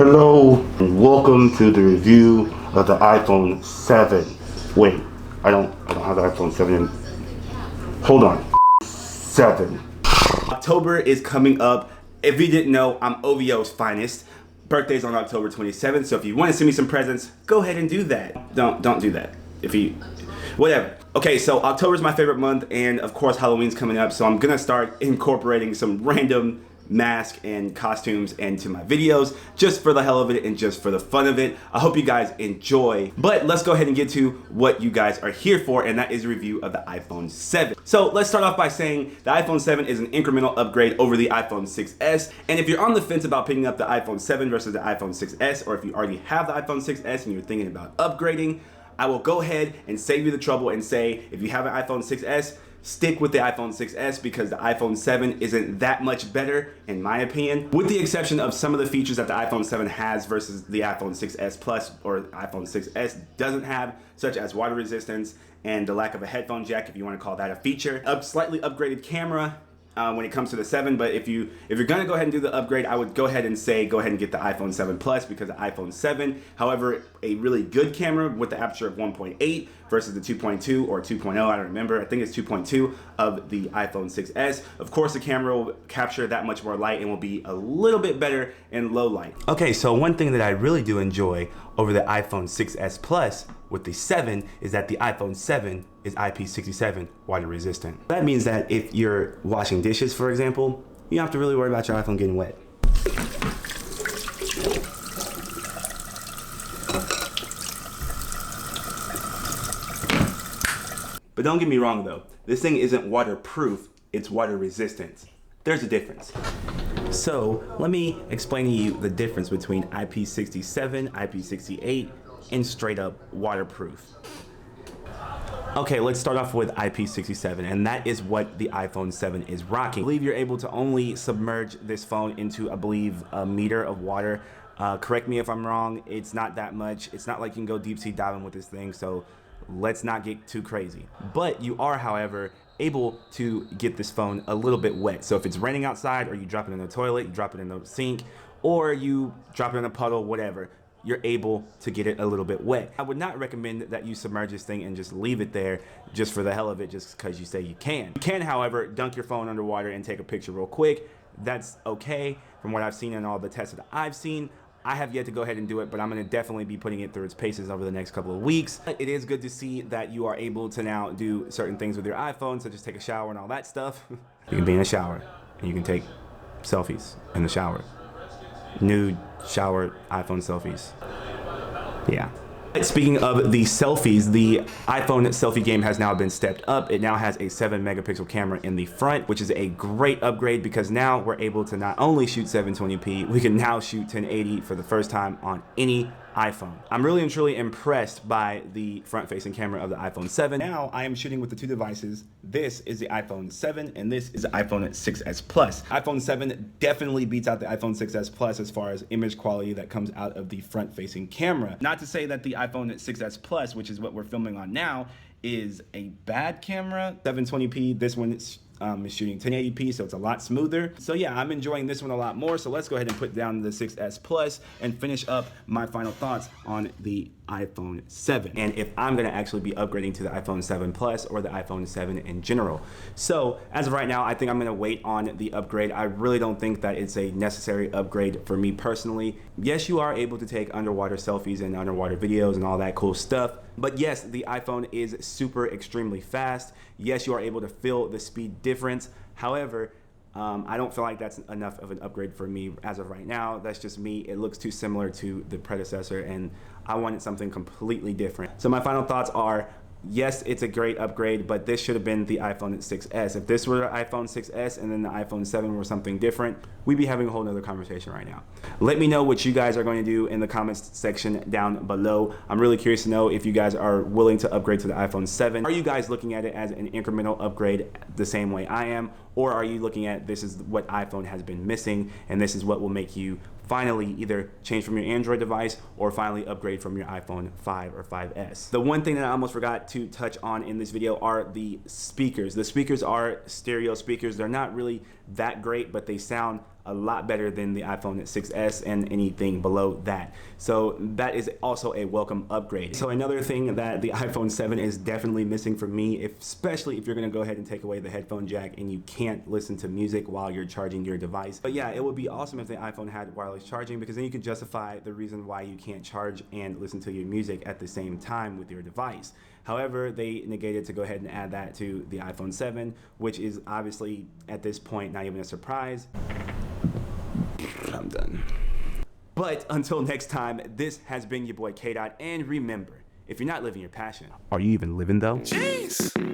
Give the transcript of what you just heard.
Hello and welcome to the review of the iPhone 7. Wait, I don't have the iPhone 7 in. Hold on. 7. October is coming up. If you didn't know, I'm OVO's finest. Birthday's on October 27th, so if you want to send me some presents, go ahead and do that. Don't do that. Whatever. Okay, so October's my favorite month, and of course Halloween's coming up, so I'm gonna start incorporating some random mask and costumes into my videos just for the hell of it and just for the fun of it. I hope you guys enjoy, but let's go ahead and get to what you guys are here for, and that is a review of the iPhone 7. So let's start off by saying the iPhone 7 is an incremental upgrade over the iPhone 6s, and if you're on the fence about picking up the iPhone 7 versus the iPhone 6s, or if you already have the iPhone 6s and you're thinking about upgrading, I will go ahead and save you the trouble and say if you have an iPhone 6s, stick with the iPhone 6s because the iPhone 7 isn't that much better in my opinion, with the exception of some of the features that the iPhone 7 has versus the iPhone 6s Plus or iPhone 6s doesn't have, such as water resistance and the lack of a headphone jack, if you want to call that a feature. A slightly upgraded camera when it comes to the 7, but if you're gonna go ahead and do the upgrade, I would go ahead and get the iPhone 7 Plus because the iPhone 7, however, a really good camera with the aperture of 1.8 versus the 2.2 or 2.0, I don't remember, I think it's 2.2 of the iPhone 6s. Of course, the camera will capture that much more light and will be a little bit better in low light. Okay, so one thing that I really do enjoy over the iPhone 6s Plus with the 7 is that the iPhone 7 is IP67 water resistant. That means that if you're washing dishes, for example, you don't have to really worry about your iPhone getting wet. But don't get me wrong though, this thing isn't waterproof, it's water resistant. There's a difference. So let me explain to you the difference between IP67, IP68, and straight up waterproof. Okay, let's start off with IP67, and that is what the iPhone 7 is rocking. I believe you're able to only submerge this phone into, I believe, a meter of water. Correct me if I'm wrong, it's not that much. It's not like you can go deep sea diving with this thing, so let's not get too crazy. But you are, however, able to get this phone a little bit wet. So if it's raining outside, or you drop it in the toilet, you drop it in the sink, or you drop it in a puddle, whatever, you're able to get it a little bit wet. I would not recommend that you submerge this thing and just leave it there just for the hell of it, just because you say you can. You can, however, dunk your phone underwater and take a picture real quick. That's okay from what I've seen and all the tests that I've seen. I have yet to go ahead and do it, but I'm gonna definitely be putting it through its paces over the next couple of weeks. It is good to see that you are able to now do certain things with your iPhone, such as take a shower and all that stuff. You can be in a shower and you can take selfies in the shower. Nude shower iPhone selfies. Yeah. Speaking of the selfies, the iPhone selfie game has now been stepped up. It now has a 7 megapixel camera in the front, which is a great upgrade because now we're able to not only shoot 720p, we can now shoot 1080 for the first time on any iPhone. I'm really and truly impressed by the front-facing camera of the iPhone 7. Now I am shooting with the two devices. This is the iPhone 7 and this is the iPhone 6s Plus. iPhone 7 definitely beats out the iPhone 6s Plus as far as image quality that comes out of the front-facing camera. Not to say that the iPhone 6s Plus, which is what we're filming on now, is a bad camera. 720p, this one is shooting 1080p, so it's a lot smoother. So yeah, I'm enjoying this one a lot more. So let's go ahead and put down the 6s Plus and finish up my final thoughts on the iPhone 7 and if I'm gonna actually be upgrading to the iPhone 7 Plus or the iPhone 7 in general. So as of right now, I think I'm gonna wait on the upgrade. I really don't think that it's a necessary upgrade for me personally. Yes, you are able to take underwater selfies and underwater videos and all that cool stuff, but yes, the iPhone is super extremely fast. Yes, you are able to feel the speed difference. However, I don't feel like that's enough of an upgrade for me as of right now. That's just me. It looks too similar to the predecessor and I wanted something completely different. So my final thoughts are, yes, it's a great upgrade, but this should have been the iPhone 6s. If this were the iPhone 6s and then the iPhone 7 were something different, we'd be having a whole nother conversation right now. Let me know what you guys are going to do in the comments section down below. I'm really curious to know if you guys are willing to upgrade to the iPhone 7. Are you guys looking at it as an incremental upgrade the same way I am? Or are you looking at this is what iPhone has been missing and this is what will make you finally either change from your Android device or finally upgrade from your iPhone 5 or 5S. The one thing that I almost forgot to touch on in this video are the speakers. The speakers are stereo speakers. They're not really that great, but they sound a lot better than the iPhone 6s and anything below that. So that is also a welcome upgrade. So another thing that the iPhone 7 is definitely missing for me, especially if you're gonna go ahead and take away the headphone jack and you can't listen to music while you're charging your device. But yeah, it would be awesome if the iPhone had wireless charging, because then you could justify the reason why you can't charge and listen to your music at the same time with your device. However, they negated to go ahead and add that to the iPhone 7, which is obviously at this point not even a surprise. I'm done. But until next time, this has been your boy K.Dot, and remember, if you're not living your passion, are you even living though? Jeez.